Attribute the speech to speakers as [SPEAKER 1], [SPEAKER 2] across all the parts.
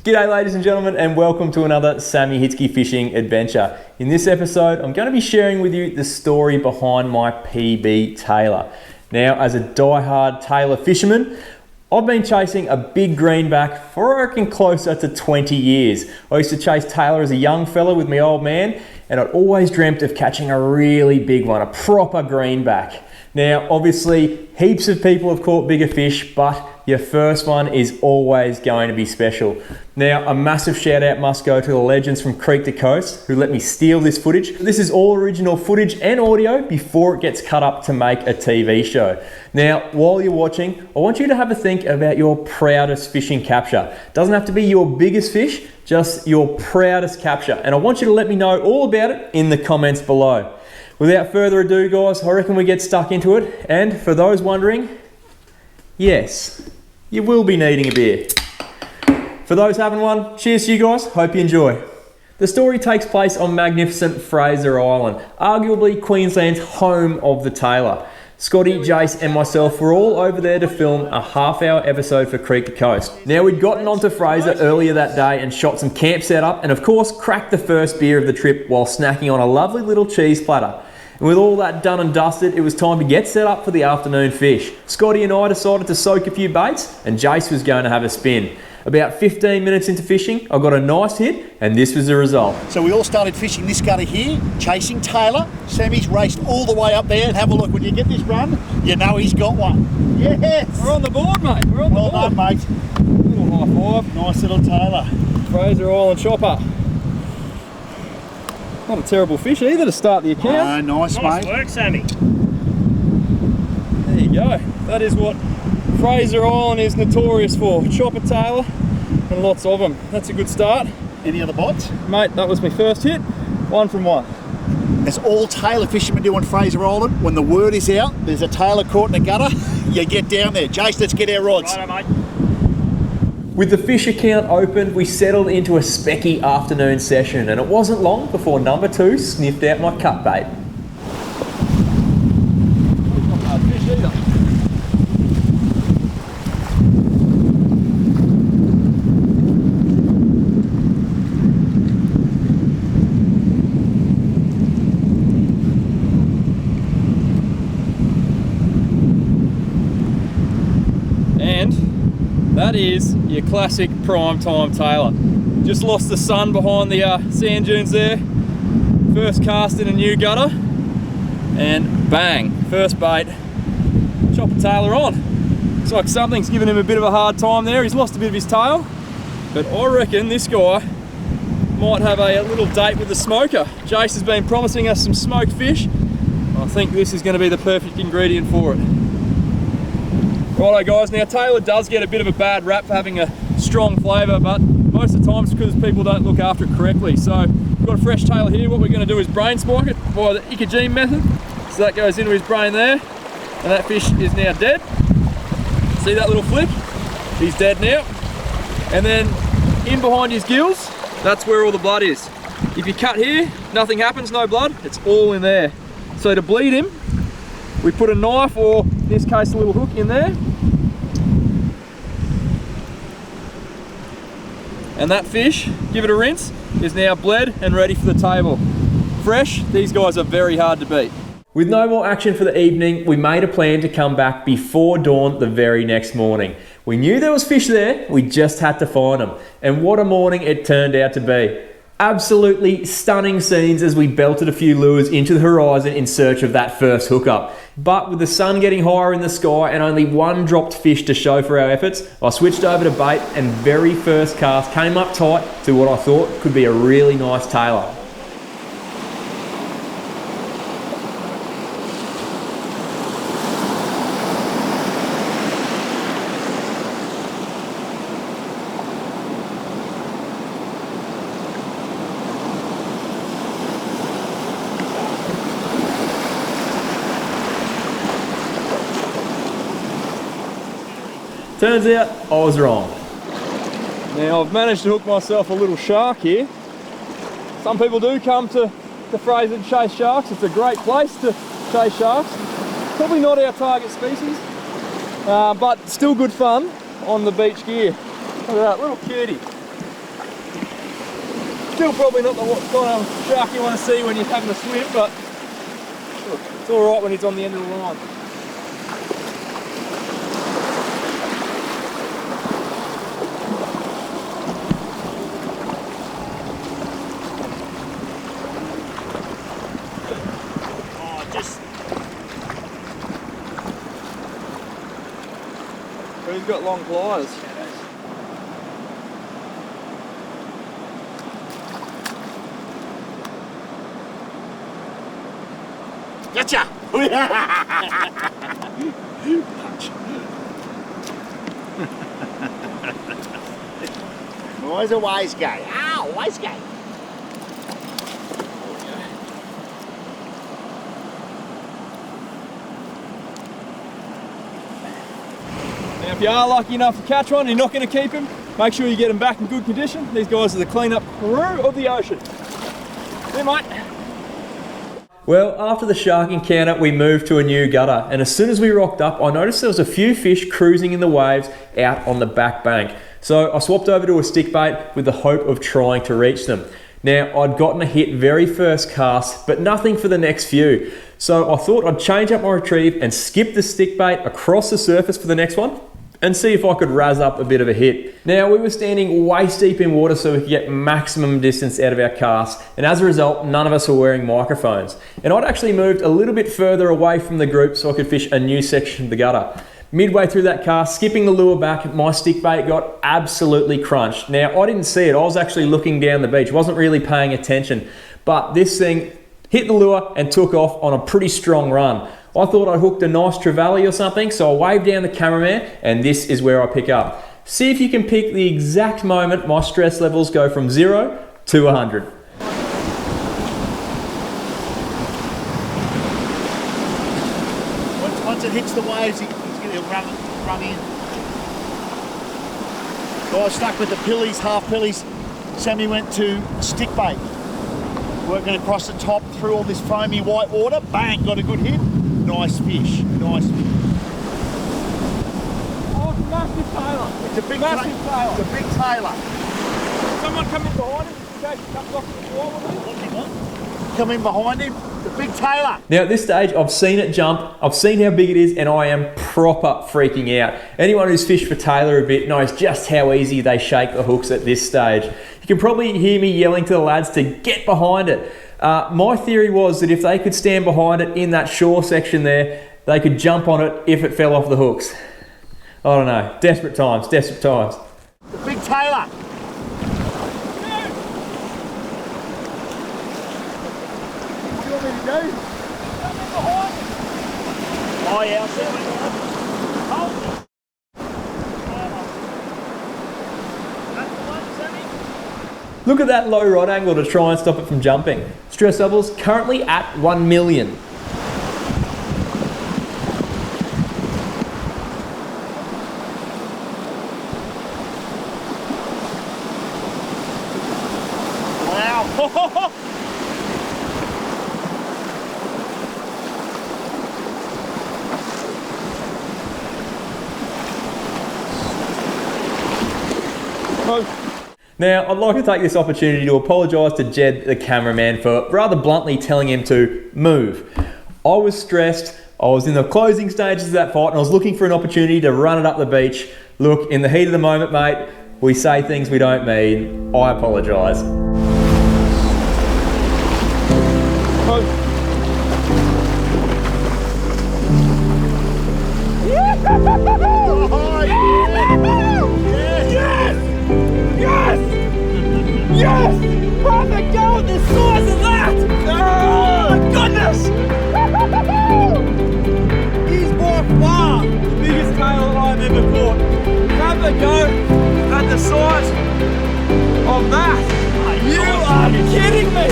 [SPEAKER 1] G'day ladies and gentlemen, and welcome to another Sammy Hitzke fishing adventure. In this episode, I'm going to be sharing with you the story behind my PB tailor. Now, as a die-hard tailor fisherman, I've been chasing a big greenback for I reckon closer to 20 years. I used to chase tailor as a young fella with my old man, and I'd always dreamt of catching a really big one, a proper greenback. Now, obviously, heaps of people have caught bigger fish, but your first one is always going to be special. Now, a massive shout out must go to the legends from Creek to Coast who let me steal this footage. This is all original footage and audio before it gets cut up to make a TV show. Now, while you're watching, I want you to have a think about your proudest fishing capture. Doesn't have to be your biggest fish, just your proudest capture. And I want you to let me know all about it in the comments below. Without further ado, guys, I reckon we get stuck into it. And for those wondering, yes, you will be needing a beer. For those having one, cheers to you guys, hope you enjoy. The story takes place on magnificent Fraser Island, arguably Queensland's home of the tailor. Scotty, Jace and myself were all over there to film a half-hour episode for Creek to Coast. Now, we'd gotten onto Fraser earlier that day and shot some camp setup and of course cracked the first beer of the trip while snacking on a lovely little cheese platter. And with all that done and dusted, it was time to get set up for the afternoon fish. Scotty and I decided to soak a few baits and Jace was going to have a spin. About 15 minutes into fishing, I got a nice hit and this was the result.
[SPEAKER 2] So we all started fishing this gutter here, chasing tailor. Sammy's raced all the way up there and have a look. When you get this run, you know he's got one. Yes!
[SPEAKER 1] We're on the board, mate. We're on the board.
[SPEAKER 2] Well done, mate.
[SPEAKER 1] Little high five.
[SPEAKER 2] Nice little tailor.
[SPEAKER 1] Fraser Island chopper. Not a terrible fish either to start the account.
[SPEAKER 2] Nice,
[SPEAKER 3] Nice
[SPEAKER 2] mate.
[SPEAKER 3] work, Sammy.
[SPEAKER 1] There you go. That is what Fraser Island is notorious for. Chopper tailor and lots of them. That's a good start.
[SPEAKER 2] Any other bites?
[SPEAKER 1] Mate, that was my first hit. 1 from 1.
[SPEAKER 2] As all tailor fishermen do on Fraser Island, when the word is out, there's a tailor caught in a gutter, you get down there. Jace, let's get our rods.
[SPEAKER 3] Righto, mate.
[SPEAKER 1] With the fish account opened, we settled into a specky afternoon session, and it wasn't long before number 2 sniffed out my cut bait. Not bad fish either. And that is your classic prime time tailor. Just lost the sun behind the sand dunes there. First cast in a new gutter and bang, first bait, chopper tailor on. Looks like something's given him a bit of a hard time there. He's lost a bit of his tail, but I reckon this guy might have a little date with the smoker. Jace has been promising us some smoked fish. I think this is going to be the perfect ingredient for it. Righto guys, now tailor does get a bit of a bad rap for having a strong flavour, but most of the time it's because people don't look after it correctly. So we've got a fresh tailor here. What we're going to do is brain spike it via the Hitzke method. So that goes into his brain there, and that fish is now dead. See that little flick? He's dead now. And then in behind his gills, that's where all the blood is. If you cut here, nothing happens, no blood, it's all in there. So to bleed him, we put a knife, or in this case a little hook in there, and that fish, give it a rinse, is now bled and ready for the table. Fresh, these guys are very hard to beat. With no more action for the evening, we made a plan to come back before dawn the very next morning. We knew there was fish there, we just had to find them. And what a morning it turned out to be. Absolutely stunning scenes as we belted a few lures into the horizon in search of that first hookup. But with the sun getting higher in the sky and only one dropped fish to show for our efforts, I switched over to bait and very first cast came up tight to what I thought could be a really nice tailor. Turns out I was wrong. Now I've managed to hook myself a little shark here. Some people do come to Fraser to chase sharks. It's a great place to chase sharks. Probably not our target species, but still good fun on the beach gear. Look at that little cutie. Still probably not the kind of shark you want to see when you're having a swim, but look, it's all right when he's on the end of the line. But he's got long pliers.
[SPEAKER 2] Gotcha! Always a wise guy. Ow, wise guy.
[SPEAKER 1] Now if you are lucky enough to catch one, you're not going to keep him, make sure you get him back in good condition. These guys are the clean-up crew of the ocean. See you, mate. Well, after the shark encounter, we moved to a new gutter, and as soon as we rocked up, I noticed there was a few fish cruising in the waves out on the back bank. So I swapped over to a stick bait with the hope of trying to reach them. Now, I'd gotten a hit very first cast, but nothing for the next few. So I thought I'd change up my retrieve and skip the stick bait across the surface for the next one, and see if I could razz up a bit of a hit. Now, we were standing waist deep in water so we could get maximum distance out of our cast, and as a result, none of us were wearing microphones. And I'd actually moved a little bit further away from the group so I could fish a new section of the gutter. Midway through that cast, skipping the lure back, my stick bait got absolutely crunched. Now, I didn't see it, I was actually looking down the beach, wasn't really paying attention, but this thing hit the lure and took off on a pretty strong run. I thought I hooked a nice trevally or something, so I waved down the cameraman, and this is where I pick up. See if you can pick the exact moment my stress levels go from 0 to 100.
[SPEAKER 2] Once it hits the waves, he's going to run in. Guy stuck with the pillies, half pillies. Sammy went to stick bait. Working across the top through all this foamy white water. Bang, got a good hit. Nice fish, nice fish.
[SPEAKER 1] Oh, it's a massive tailor.
[SPEAKER 2] It's a big
[SPEAKER 1] massive tailor.
[SPEAKER 2] It's a big tailor.
[SPEAKER 1] Someone come in behind him in case he comes off the floor with me.
[SPEAKER 2] Come in behind him. It's a big tailor.
[SPEAKER 1] Now at this stage, I've seen it jump, I've seen how big it is, and I am proper freaking out. Anyone who's fished for tailor a bit knows just how easy they shake the hooks at this stage. You can probably hear me yelling to the lads to get behind it. My theory was that if they could stand behind it in that shore section there, they could jump on it if it fell off the hooks. I don't know, desperate times, desperate times.
[SPEAKER 2] The big tailor. What do you want me to do? Oh yeah, I'll see what you want. Hold it.
[SPEAKER 1] Look at that low rod angle to try and stop it from jumping. Stress levels currently at 1 million.
[SPEAKER 2] Wow.
[SPEAKER 1] Now, I'd like to take this opportunity to apologise to Jed, the cameraman, for rather bluntly telling him to move. I was stressed, I was in the closing stages of that fight, and I was looking for an opportunity to run it up the beach. Look, in the heat of the moment, mate, we say things we don't mean. I apologise. Yes! How'd they go with the size of that? Oh, goodness! He's by far the biggest tailor I've ever caught. How'd they go at the size of that? You are kidding me!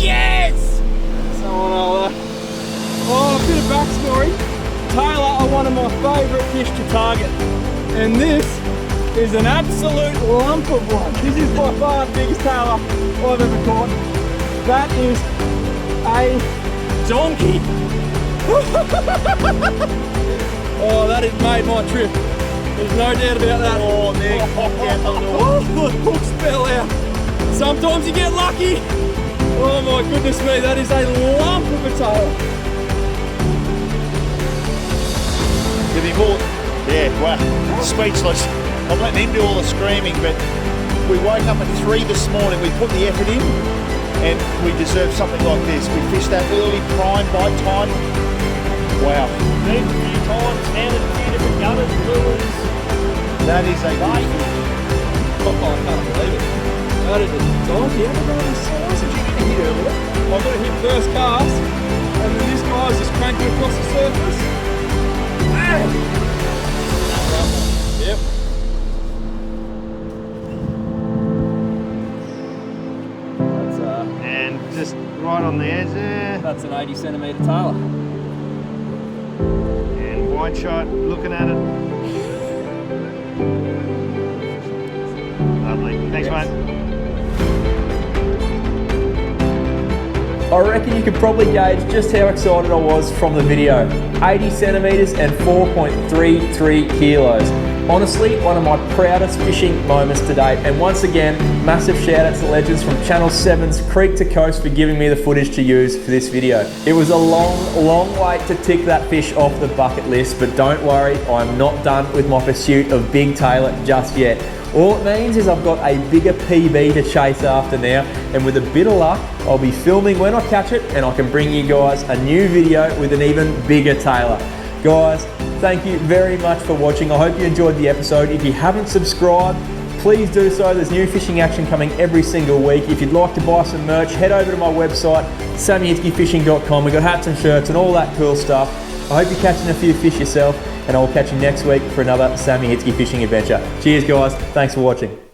[SPEAKER 1] Yes! Someone oh, a bit of backstory. Tailor are one of my favourite fish to target. And this is an absolute lump of one. This is by far the biggest tailor I've ever caught. That is a donkey. Oh, that has made my trip. There's no doubt about that.
[SPEAKER 2] Oh, there.
[SPEAKER 1] Oh, the hooks fell out. Sometimes you get lucky. Oh my goodness me, that is a lump of a tailor.
[SPEAKER 2] Did he more? Yeah, wow, speechless. I'm letting him do all the screaming, but we woke up at 3 this morning, we put the effort in, and we deserve something like this. We fished that early prime bite time. Wow.
[SPEAKER 3] Moved a few times, found a few different gutters, lures.
[SPEAKER 2] That is a
[SPEAKER 3] Bait.
[SPEAKER 1] Oh, I can't believe it. That is a donkey. I don't know the size that you get hit earlier. I got a hit first cast, and then this guy's just cranking across the surface. Bang! Yep.
[SPEAKER 3] And just right on the edge there.
[SPEAKER 1] That's an 80 centimetre tailor.
[SPEAKER 3] And wide shot, looking at it. Lovely. Thanks, mate.
[SPEAKER 1] I reckon you could probably gauge just how excited I was from the video. 80 centimetres and 4.33 kilos. Honestly, one of my proudest fishing moments to date. And once again, massive shout out to the legends from Channel 7's Creek to Coast for giving me the footage to use for this video. It was a long wait to tick that fish off the bucket list, but don't worry, I'm not done with my pursuit of big tailor just yet. All it means is I've got a bigger PB to chase after now, and with a bit of luck, I'll be filming when I catch it, and I can bring you guys a new video with an even bigger tailor. Guys, thank you very much for watching. I hope you enjoyed the episode. If you haven't subscribed, please do so. There's new fishing action coming every single week. If you'd like to buy some merch, head over to my website, sammyhitzkefishing.com. We've got hats and shirts and all that cool stuff. I hope you're catching a few fish yourself, and I'll catch you next week for another Sammy Hitzke fishing adventure. Cheers guys, thanks for watching.